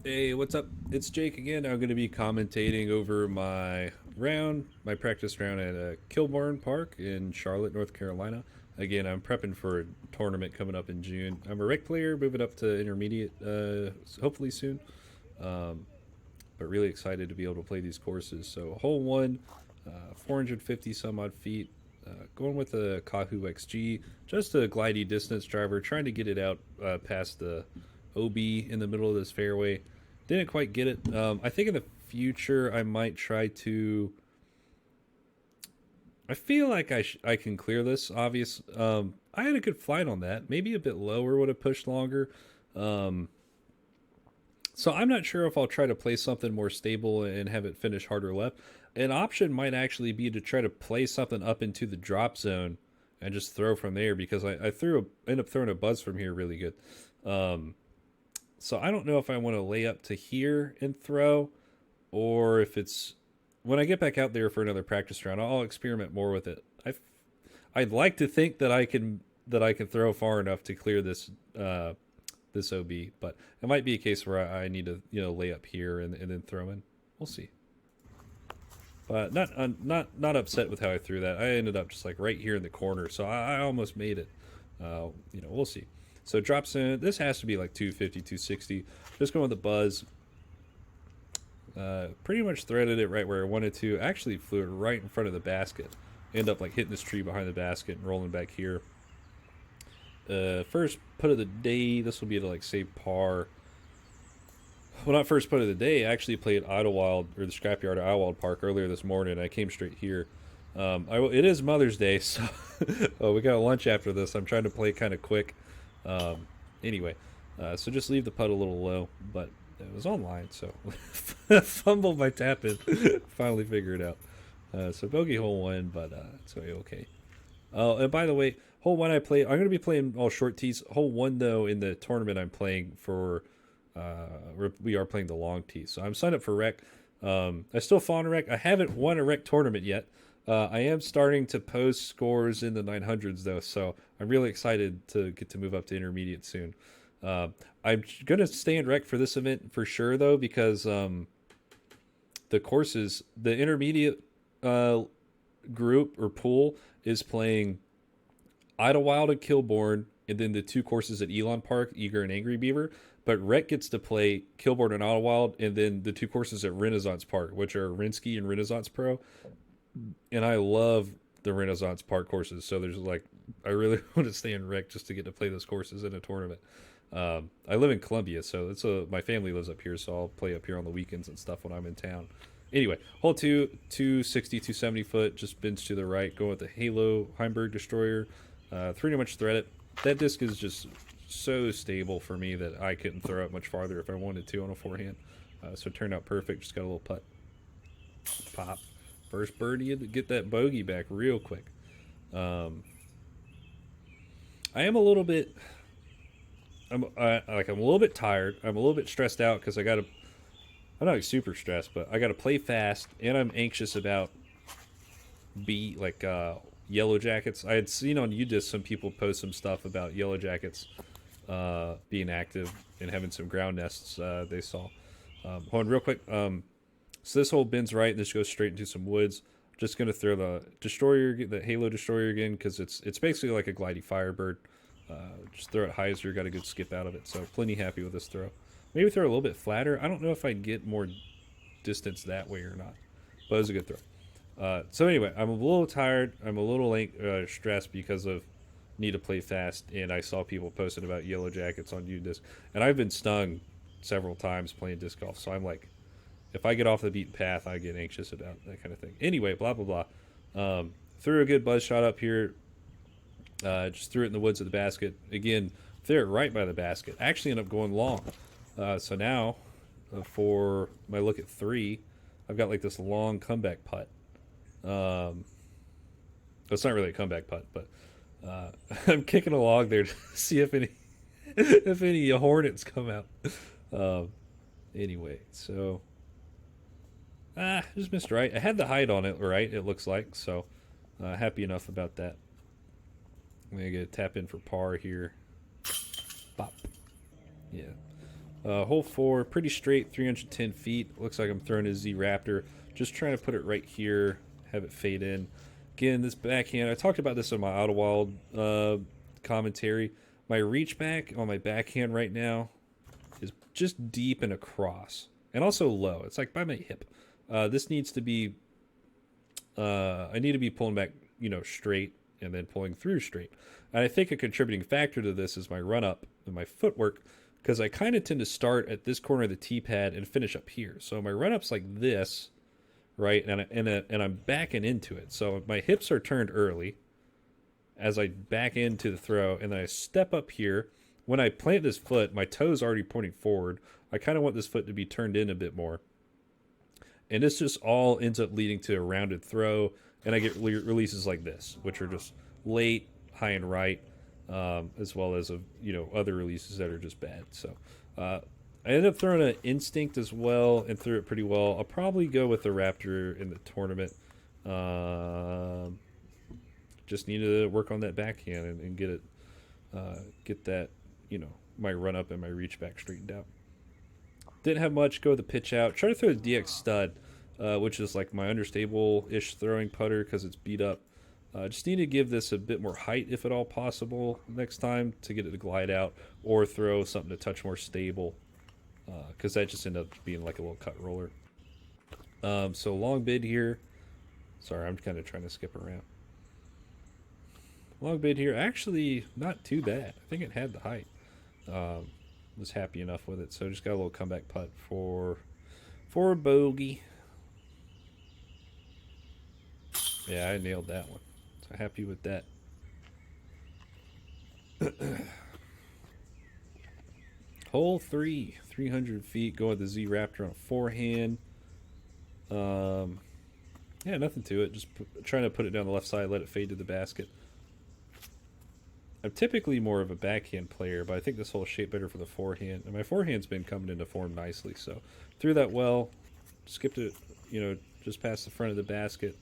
Hey, what's up? It's Jake again. I'm going to be commentating over my practice round at Kilborne Park in Charlotte, North Carolina. Again, I'm prepping for a tournament coming up in June. I'm a rec player, moving up to intermediate, hopefully soon. Um, but really excited to be able to play these courses. So, hole one, 450 some odd feet. Going with a Kahu XG, just a glidey distance driver, trying to get it out past the OB in the middle of this fairway. Didn't quite get it. I think in the future I might try to. I feel like I can clear this. Obvious. I had a good flight on that. Maybe a bit lower would have pushed longer. Um, so I'm not sure if I'll try to play something more stable and have it finish harder left. An option might actually be to try to play something up into the drop zone and just throw from there because I end up throwing a buzz from here really good. Um, so I don't know if I want to lay up to here and throw, or if it's when I get back out there for another practice round, I'll experiment more with it. I'd like to think that I can throw far enough to clear this OB, but it might be a case where I need to lay up here and then throw in. We'll see. But not upset with how I threw that. I ended up just like right here in the corner, so I almost made it. We'll see. So drops in. This has to be like 250, 260. Just going with the buzz. Pretty much threaded it right where I wanted to. Actually flew it right in front of the basket. End up like hitting this tree behind the basket and rolling back here. First putt of the day. This will be to like say par. Well, not first putt of the day. I actually played Idlewild or the Scrapyard at Idlewild Park earlier this morning. I came straight here. It is Mother's Day, so we got a lunch after this. I'm trying to play kind of quick. Anyway, so just leave the putt a little low, but it was online, so fumbled my tap in. Finally figured it out. So bogey hole one, but it's okay. Oh, and by the way, hole one I'm going to be playing all short tees. Hole one though in the tournament I'm playing for. We are playing the long tees, so I'm signed up for rec. I still fall in a rec. I haven't won a rec tournament yet. I am starting to post scores in the 900s though, so I'm really excited to get to move up to intermediate soon. I'm gonna stay in rec for this event for sure though, because the courses, the intermediate group or pool is playing Idlewild and Kilborn, and then the two courses at Elon Park, Eager and Angry Beaver. But Rec gets to play Kilborn and Idlewild, and then the two courses at Renaissance Park, which are Rinsky and Renaissance Pro. And I love the Renaissance Park courses, so there's like, I really want to stay in Rec just to get to play those courses in a tournament. I live in Columbia, so my family lives up here, so I'll play up here on the weekends and stuff when I'm in town. Anyway, hole two, 260, 270 foot, just bends to the right, going with the Halo Heimburg Destoyer. Pretty much thread it. That disc is just so stable for me that I couldn't throw it much farther if I wanted to on a forehand. So it turned out perfect. Just got a little putt. Pop. First birdie to get that bogey back real quick. I am a little bit... I'm a little bit tired. I'm a little bit stressed out because I'm not like super stressed, but I got to play fast, and I'm anxious about Yellow Jackets. I had seen on UDisc some people post some stuff about Yellow Jackets being active and having some ground nests they saw. Hold on real quick. So this hole bends right and this goes straight into some woods. Just going to throw the Destroyer, the Halo Destroyer again, because it's basically like a glidey Firebird. Just throw it high as you got a good skip out of it. So plenty happy with this throw. Maybe throw a little bit flatter. I don't know if I'd get more distance that way or not, but it was a good throw. So anyway, I'm a little tired. I'm a little stressed because of need to play fast, and I saw people posting about Yellow Jackets on UDisc, and I've been stung several times playing disc golf. So I'm like, if I get off the beaten path, I get anxious about that kind of thing. Anyway, blah blah blah. Threw a good buzz shot up here. Just threw it in the woods of the basket. Again, threw it right by the basket. Actually ended up going long. So now, for my look at three, I've got like this long comeback putt. It's not really a comeback putt, but I'm kicking along there to see if any hornets come out. Anyway, so just missed right. I had the height on it right, it looks like, so happy enough about that. I'm gonna get a tap in for par here. Pop. Yeah. Hole 4, pretty straight, 310 feet. Looks like I'm throwing a Z Raptor. Just trying to put it right here, have it fade in. Again, this backhand, I talked about this in my Auto Wild commentary. My reach back on my backhand right now is just deep and across. And also low. It's like by my hip. This needs to be, I need to be pulling back, you know, straight and then pulling through straight. And I think a contributing factor to this is my run up and my footwork, because I kind of tend to start at this corner of the tee pad and finish up here. So my run up's like this, right? And I'm backing into it. So my hips are turned early as I back into the throw, and then I step up here. When I plant this foot, my toe's already pointing forward. I kind of want this foot to be turned in a bit more. And this just all ends up leading to a rounded throw, and I get releases like this, which are just late, high and right, as well as you know, other releases that are just bad. So I ended up throwing an instinct as well and threw it pretty well. I'll probably go with the Raptor in the tournament. Just need to work on that backhand and get it, get that, you know, my run up and my reach back straightened out. Didn't have much. Go with the pitch out. Try to throw a DX stud, which is like my understable-ish throwing putter because it's beat up. Just need to give this a bit more height, if at all possible, next time to get it to glide out, or throw something to touch more stable, because that just ended up being like a little cut roller. So long bid here. Sorry, I'm kind of trying to skip around. Long bid here. Actually, not too bad. I think it had the height. Was happy enough with it, so just got a little comeback putt for a bogey. Yeah, I nailed that one, so happy with that. Hole 3, 300 feet, going with the Z Raptor on a forehand. Yeah, nothing to it, just trying to put it down the left side, let it fade to the basket. I'm typically more of a backhand player, but I think this hole is shaped better for the forehand. And my forehand's been coming into form nicely, so threw that well. Skipped it, you know, just past the front of the basket.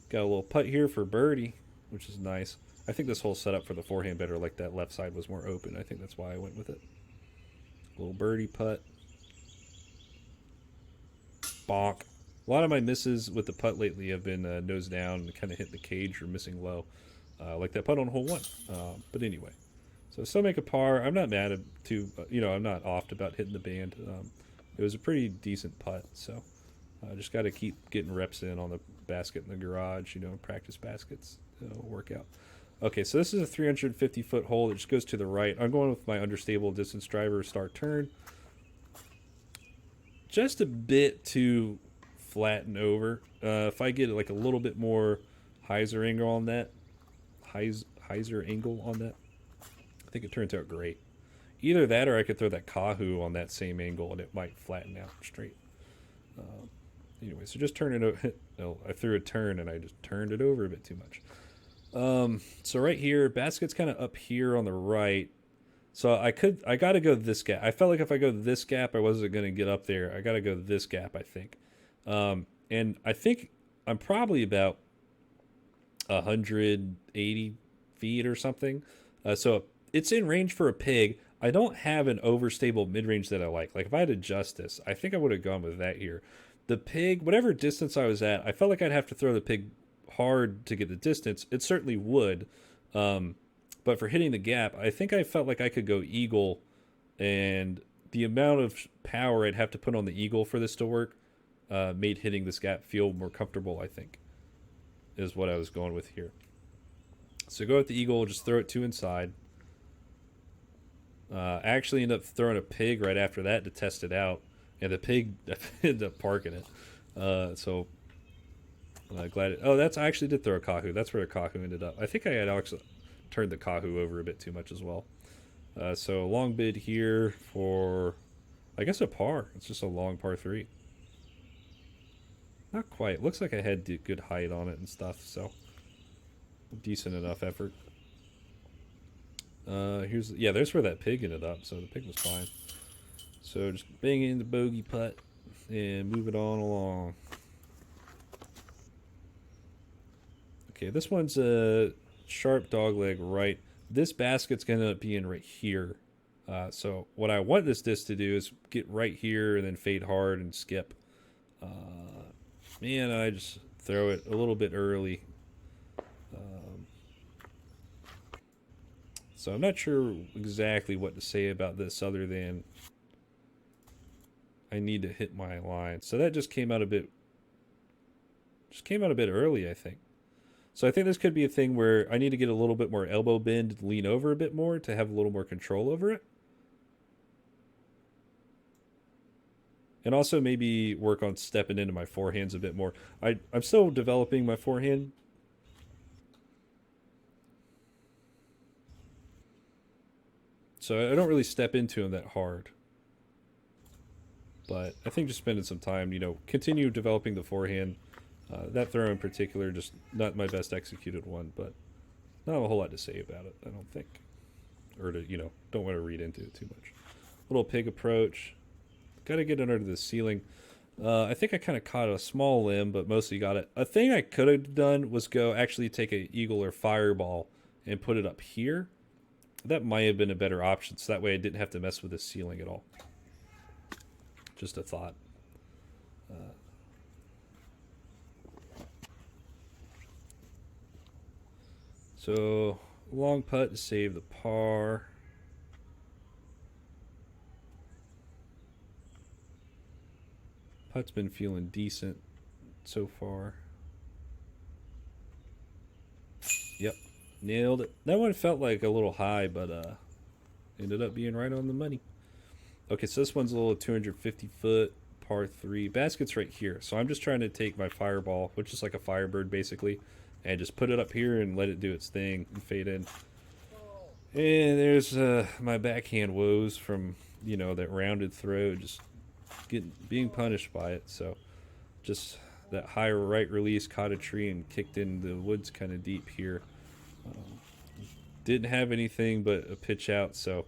Got a little putt here for birdie, which is nice. I think this hole's set up for the forehand better, like that left side was more open. I think that's why I went with it. Little birdie putt. Bonk. A lot of my misses with the putt lately have been nose down and kind of hitting the cage or missing low. Like that putt on hole 1. But anyway, so still make a par. I'm not mad at you know, I'm not offed about hitting the band. It was a pretty decent putt, so just got to keep getting reps in on the basket in the garage, you know, practice baskets. It'll work out. Okay, so this is a 350-foot hole that just goes to the right. I'm going with my understable distance driver start turn. Just a bit too flatten over. If I get like a little bit more hyzer angle on that, hyzer angle on that, I think it turns out great. Either that or I could throw that Kahu on that same angle and it might flatten out straight. Anyway, so just turn it over. No, I threw a turn and I just turned it over a bit too much. So right here, basket's kind of up here on the right. So I got to go this gap. I felt like if I go this gap, I wasn't going to get up there. I got to go this gap, I think. And I think I'm probably about 180 feet or something. So it's in range for a pig. I don't have an overstable mid-range that I like. Like if I had to adjust this, I think I would have gone with that here. The pig, whatever distance I was at, I felt like I'd have to throw the pig hard to get the distance. It certainly would. But for hitting the gap, I think I felt like I could go eagle, and the amount of power I'd have to put on the eagle for this to work made hitting this gap feel more comfortable, I think, is what I was going with here. So go with the eagle, just throw it 2 inside. I actually ended up throwing a pig right after that to test it out, and the pig ended up parking it. So glad it... Oh, I actually did throw a Kahu. That's where the Kahu ended up. I think I had actually turned the Kahu over a bit too much as well. So long bid here for, I guess, a par. It's just a long par 3. Not quite. Looks like I had good height on it and stuff, so decent enough effort. There's where that pig ended up, so the pig was fine. So just bang in the bogey putt and move it on along. Okay, this one's a sharp dog leg right. This basket's gonna be in right here. So what I want this disc to do is get right here and then fade hard and skip. Man, I just throw it a little bit early. So I'm not sure exactly what to say about this other than I need to hit my line. So that just came out a bit early, I think. So I think this could be a thing where I need to get a little bit more elbow bend, lean over a bit more to have a little more control over it. And also maybe work on stepping into my forehands a bit more. I'm still developing my forehand. So I don't really step into them that hard. But I think just spending some time, continue developing the forehand. That throw in particular, just not my best executed one, but not a whole lot to say about it, I don't think. Or to, don't want to read into it too much. Little pig approach. Got to get it under the ceiling. I think I kind of caught a small limb, but mostly got it. A thing I could have done was go actually take an eagle or fireball and put it up here. That might have been a better option, so that way I didn't have to mess with the ceiling at all. Just a thought. So, long putt to save the par. Putt's been feeling decent so far. Yep, nailed it. That one felt like a little high, but ended up being right on the money. Okay, so this one's a little 250 foot, par 3. Basket's right here. So I'm just trying to take my fireball, which is like a Firebird basically, and just put it up here and let it do its thing and fade in. And there's my backhand woes from, that rounded throw, just being punished by it. So just that high right release, caught a tree and kicked in the woods kind of deep here. Didn't have anything but a pitch out, so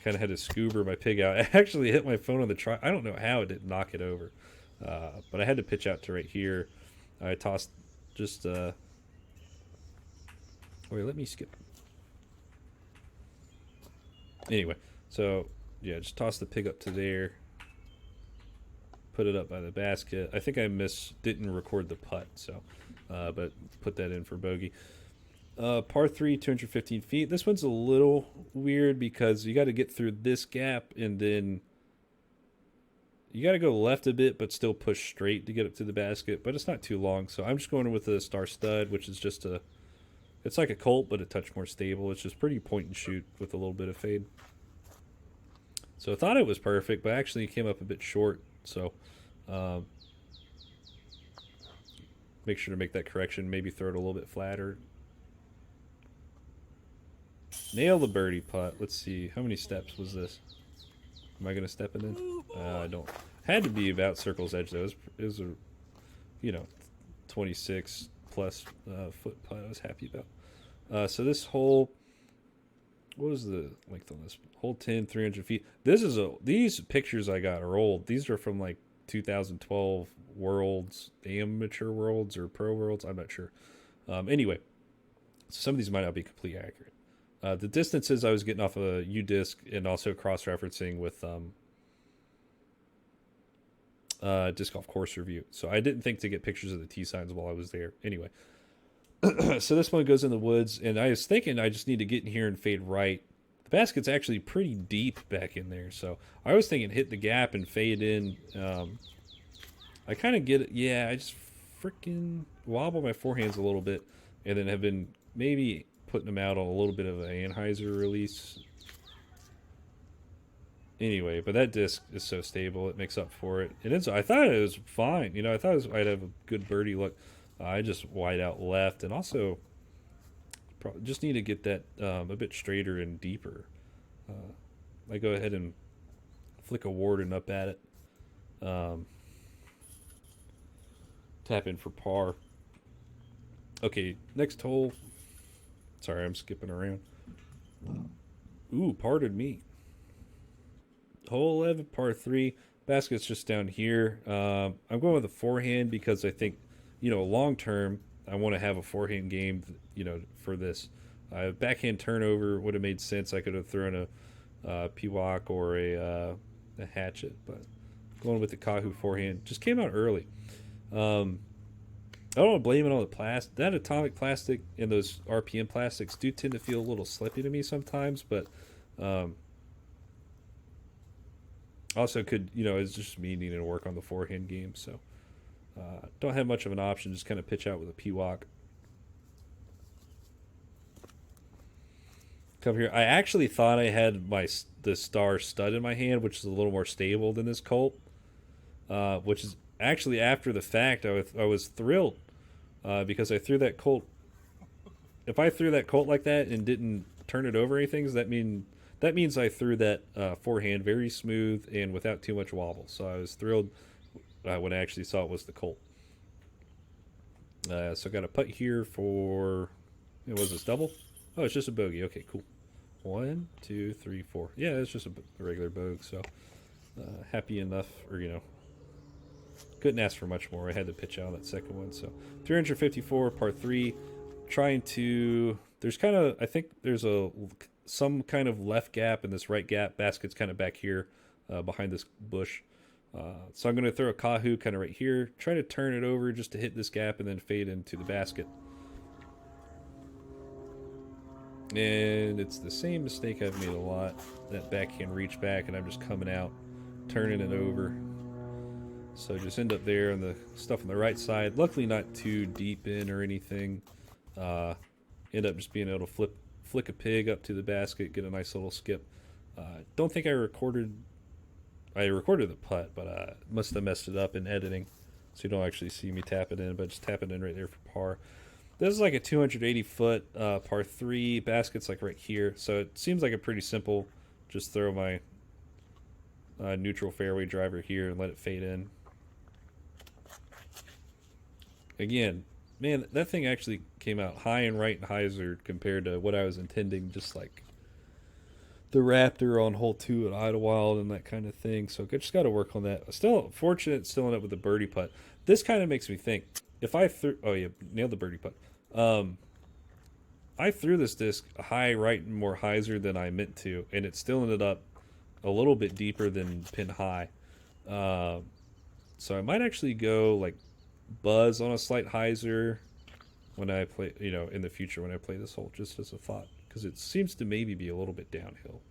kind of had to scuba my pig out. I actually hit my phone on the try. I don't know how it didn't knock it over, but I had to pitch out to right here. I tossed just wait, let me skip. Anyway, so yeah, just toss the pig up to there, put it up by the basket. I think I didn't record the putt, so but put that in for bogey. Par 3, 215 feet. This one's a little weird because you got to get through this gap and then you got to go left a bit but still push straight to get up to the basket, but it's not too long. So I'm just going with the star stud, which is just it's like a Colt but a touch more stable. It's just pretty point and shoot with a little bit of fade. So I thought it was perfect, but actually it came up a bit short. So make sure to make that correction. Maybe throw it a little bit flatter. Nail the birdie putt. Let's see. How many steps was this? Am I going to step it in? I don't. Had to be about circle's edge, though. It was a, 26 plus foot putt I was happy about. So this hole, what was the length on this? Hole 10, 300 feet. These pictures I got are old. These are from like 2012 Worlds, Amateur Worlds or Pro Worlds. I'm not sure. Anyway, some of these might not be completely accurate. The distances I was getting off a U-disc and also cross-referencing with Disc Golf Course Review. So I didn't think to get pictures of the tee signs while I was there. Anyway, so this one goes in the woods, and I was thinking I just need to get in here and fade right. The basket's actually pretty deep back in there, so I was thinking hit the gap and fade in. I kind of get it. Yeah, I just freaking wobble my forehands a little bit, and then have been maybe putting them out on a little bit of an Anheuser release. Anyway, but that disc is so stable, it makes up for it. And I thought it was fine. I thought I'd have a good birdie look. I just wide out left, and also just need to get that a bit straighter and deeper. I go ahead and flick a Warden up at it. Tap in for par. Okay, next hole. Sorry, I'm skipping around. Ooh, pardon me. Hole 11, par 3. Basket's just down here. I'm going with a forehand because I think, long term, I want to have a forehand game, for this. Backhand turnover would have made sense. I could have thrown a Piwak or a hatchet, but going with the Kahu forehand just came out early. I don't want to blame it on the plastic. That atomic plastic and those RPM plastics do tend to feel a little slippy to me sometimes, but also could, it's just me needing to work on the forehand game, so don't have much of an option. Just kind of pitch out with a Piwak. Come here. I actually thought I had the star stud in my hand, which is a little more stable than this Colt, which is actually after the fact. I was thrilled because I threw that Colt. If I threw that Colt like that and didn't turn it over or anything, that means I threw that forehand very smooth and without too much wobble. So I was thrilled when I actually saw it was the Colt. So I got a putt here for. Was this double? Oh, it's just a bogey. Okay, cool. 1, 2, 3, 4. Yeah, it's just a regular bogey. So happy enough, or couldn't ask for much more. I had to pitch out that second one. So 354 par 3. Trying to. There's kind of. I think there's some kind of left gap and this right gap. Basket's kind of back here behind this bush. So I'm going to throw a Kahu kind of right here. Try to turn it over just to hit this gap and then fade into the basket. And it's the same mistake I've made a lot. That backhand reach back and I'm just coming out, turning it over. So just end up there on the stuff on the right side. Luckily not too deep in or anything. End up just being able to flick a pig up to the basket, get a nice little skip. Don't think I recorded the putt, but must have messed it up in editing. So you don't actually see me tap it in, but just tap it in right there for par. This is like a 280-foot par 3. Basket's like right here. So it seems like a pretty simple, just throw my neutral fairway driver here and let it fade in. Again, man, that thing actually came out high and right and hyzer compared to what I was intending, just like the Raptor on hole 2 at Idlewild and that kind of thing. So I just got to work on that. Still fortunate, still end up with a birdie putt. This kind of makes me think, if I threw, oh yeah, nailed the birdie putt. I threw this disc high right and more hyzer than I meant to, and it still ended up a little bit deeper than pin high. So I might actually go like Buzzz on a slight hyzer when I play, in the future when I play this hole, just as a thought, because it seems to maybe be a little bit downhill.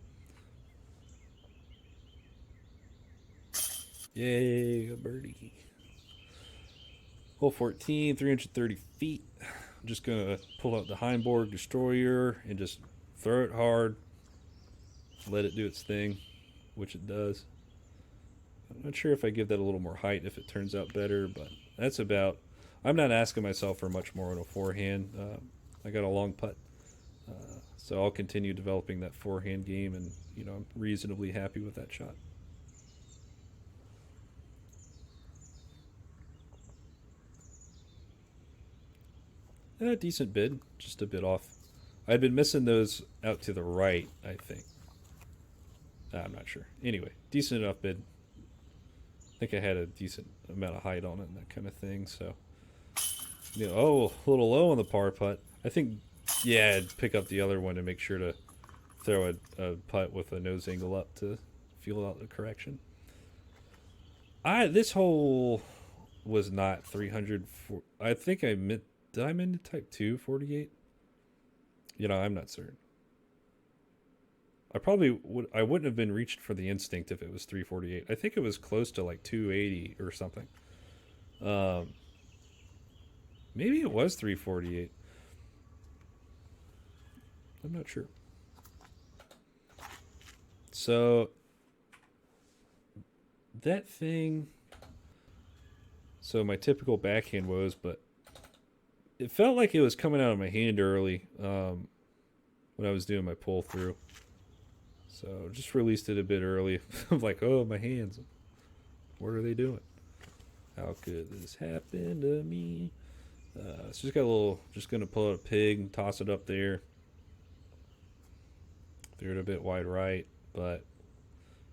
Yay, a birdie. Hole 14, 330 feet. I'm just going to pull out the Heimburg Destoyer and just throw it hard. Let it do its thing, which it does. I'm not sure if I give that a little more height if it turns out better, but that's about. I'm not asking myself for much more on a forehand. I got a long putt, so I'll continue developing that forehand game, and I'm reasonably happy with that shot. A decent bid, just a bit off. I'd been missing those out to the right, I think. I'm not sure. Anyway, decent enough bid. I think I had a decent amount of height on it and that kind of thing. So, a little low on the par putt. I think, yeah, I'd pick up the other one and make sure to throw a putt with a nose angle up to feel out the correction. This hole was not 300. I think I meant. Did I mean to type 248? I'm not certain. I probably wouldn't have been reached for the instinct if it was 348. I think it was close to like 280 or something. Maybe it was 348. I'm not sure. So that thing. So my typical backhand woes, but it felt like it was coming out of my hand early when I was doing my pull through. So just released it a bit early. I'm like, oh, my hands. What are they doing? How could this happen to me? So just got just going to pull out a pig and toss it up there. Threw it a bit wide right, but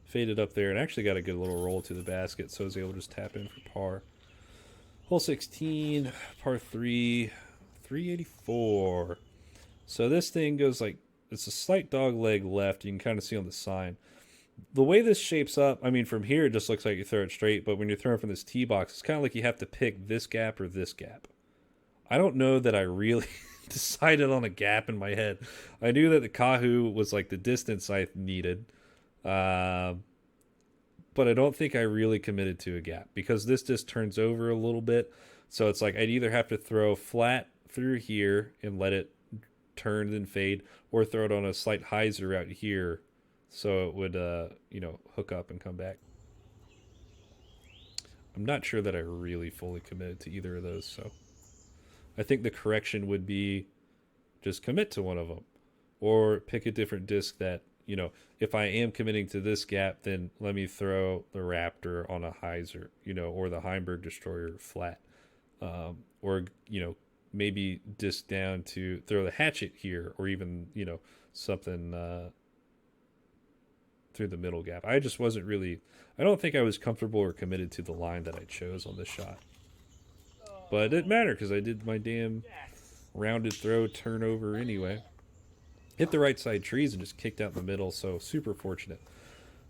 faded up there and actually got a good little roll to the basket, so I was able to just tap in for par. Hole 16, par 3, 384. So this thing goes like, it's a slight dog leg left. You can kind of see on the sign. The way this shapes up, I mean, from here it just looks like you throw it straight, but when you're throwing from this tee box, it's kind of like you have to pick this gap or this gap. I don't know that I really decided on a gap in my head. I knew that the Kahu was like the distance I needed, but I don't think I really committed to a gap because this just turns over a little bit. So it's like I'd either have to throw flat through here and let it turn and fade, or throw it on a slight hyzer out here so it would, hook up and come back. I'm not sure that I really fully committed to either of those, so I think the correction would be just commit to one of them, or pick a different disc that, if I am committing to this gap, then let me throw the Raptor on a hyzer, or the Heimburg Destroyer flat, or maybe disc down to throw the hatchet here, or even something through the middle gap. I just wasn't really, I don't think I was comfortable or committed to the line that I chose on this shot. But it didn't matter because I did my damn rounded throw turnover anyway. Hit the right side trees and just kicked out in the middle, so super fortunate.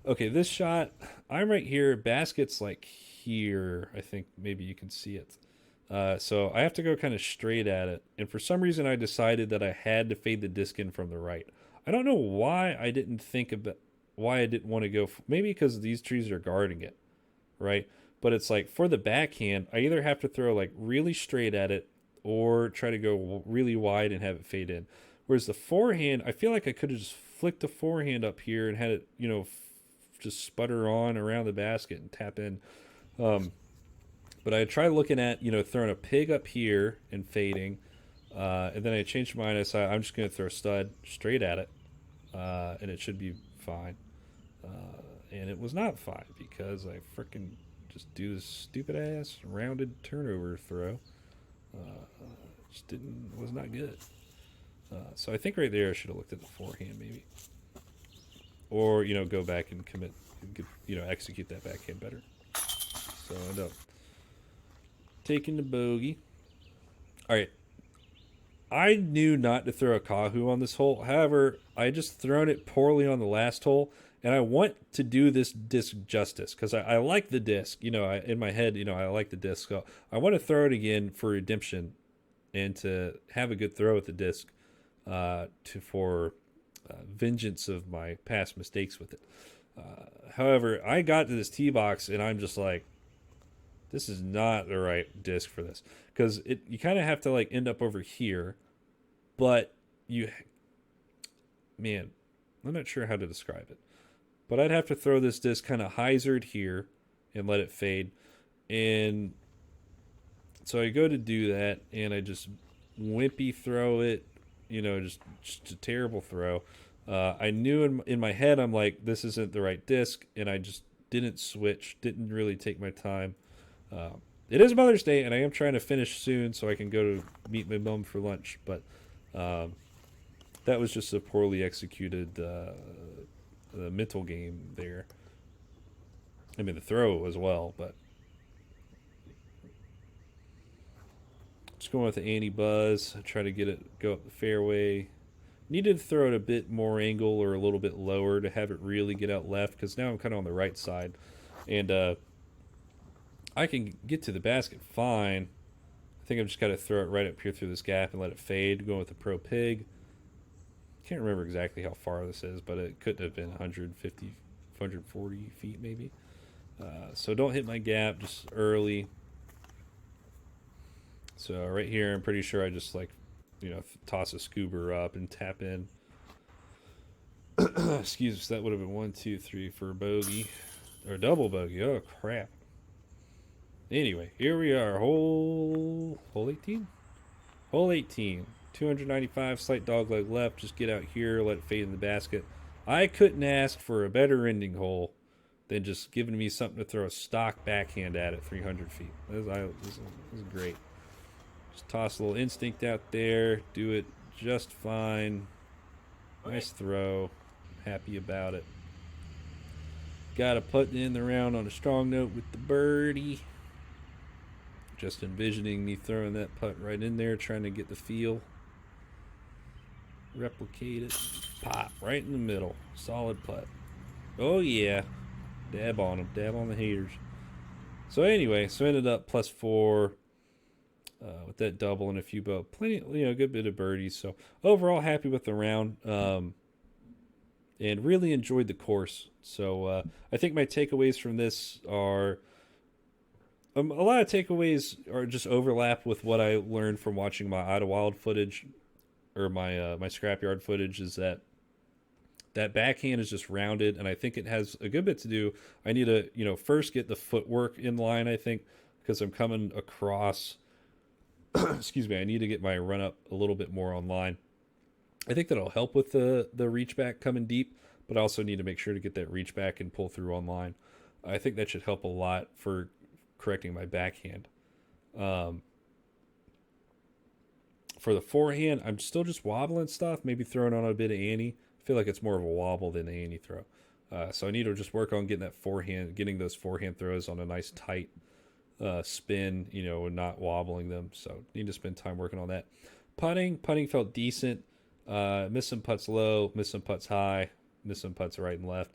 Okay, this shot, I'm right here. Basket's like here. I think maybe you can see it. So I have to go kind of straight at it. And for some reason, I decided that I had to fade the disc in from the right. I don't know why I didn't think about why I didn't want to go. Maybe because these trees are guarding it, right? But it's like for the backhand, I either have to throw like really straight at it or try to go really wide and have it fade in. Whereas the forehand, I feel like I could have just flicked the forehand up here and had it, just sputter on around the basket and tap in. But I tried looking at, throwing a pig up here and fading. And then I changed my mind. I decided I'm just going to throw a stud straight at it. And it should be fine. And it was not fine because I freaking just do this stupid ass rounded turnover throw. Was not good. So I think right there I should have looked at the forehand maybe. Or, go back and commit, execute that backhand better. So I end up taking the bogey. All right. I knew not to throw a Kahu on this hole. However, I just thrown it poorly on the last hole, and I want to do this disc justice because I like the disc. In my head, I like the disc. So I want to throw it again for redemption and to have a good throw at the disc for vengeance of my past mistakes with it. However, I got to this tee box, and I'm just like, this is not the right disc for this because you kind of have to like end up over here, but I'm not sure how to describe it, but I'd have to throw this disc kind of hyzered here and let it fade. And so I go to do that and I just wimpy throw it, just a terrible throw. I knew in my head, I'm like, this isn't the right disc. And I just didn't switch, didn't really take my time. It is Mother's Day, and I am trying to finish soon so I can go to meet my mom for lunch. But that was just a poorly executed mental game there. I mean, the throw as well, but just going with the anti-buzz. I try to get it go up the fairway. Needed to throw it a bit more angle or a little bit lower to have it really get out left because now I'm kind of on the right side. And I can get to the basket fine. I think I've just got to throw it right up here through this gap and let it fade, going with the Pro Pig. Can't remember exactly how far this is, but it could have been 150, 140 feet maybe. So don't hit my gap just early. So right here, I'm pretty sure I just toss a scuba up and tap in. Excuse me, so that would have been 1, 2, 3 for a bogey. Or double bogey. Oh, crap. Anyway, here we are. Hole 18? Hole 18. 295, slight dog leg left. Just get out here, let it fade in the basket. I couldn't ask for a better ending hole than just giving me something to throw a stock backhand at 300 feet. This is great. Just toss a little instinct out there. Do it just fine. Nice throw. Happy about it. Got to put in the round on a strong note with the birdie. Just envisioning me throwing that putt right in there, trying to get the feel. replicate it. Pop right in the middle. Solid putt. Oh yeah. Dab on them. Dab on the haters. So anyway, so ended up +4 with that double and a few plenty, a good bit of birdies. So overall, happy with the round, and really enjoyed the course. So I think my takeaways from this are a lot of takeaways are just overlap with what I learned from watching my Idlewild footage or my scrapyard footage. Is that backhand is just rounded, and I think it has a good bit to do. I need to, first get the footwork in line, I think, because I'm coming across, excuse me, I need to get my run up a little bit more online. I think that'll help with the reach back coming deep, but I also need to make sure to get that reach back and pull through online. I think that should help a lot for correcting my backhand. For the forehand, I'm still just wobbling stuff, maybe throwing on a bit of ante. I feel like it's more of a wobble than an ante throw. So I need to just work on getting those forehand throws on a nice tight spin, and not wobbling them. So need to spend time working on that. Putting felt decent. Missed some putts low, missed some putts high, missed some putts right and left.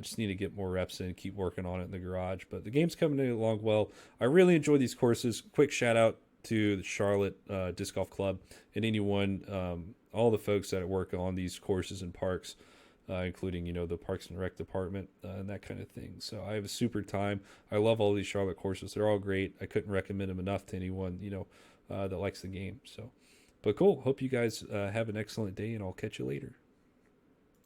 Just need to get more reps in, keep working on it in the garage. But the game's coming along well. I really enjoy these courses. Quick shout out to the Charlotte Disc Golf Club and anyone, all the folks that work on these courses and parks, including, the Parks and Rec department and that kind of thing. So I have a super time. I love all these Charlotte courses. They're all great. I couldn't recommend them enough to anyone, that likes the game. So, but cool. Hope you guys have an excellent day, and I'll catch you later.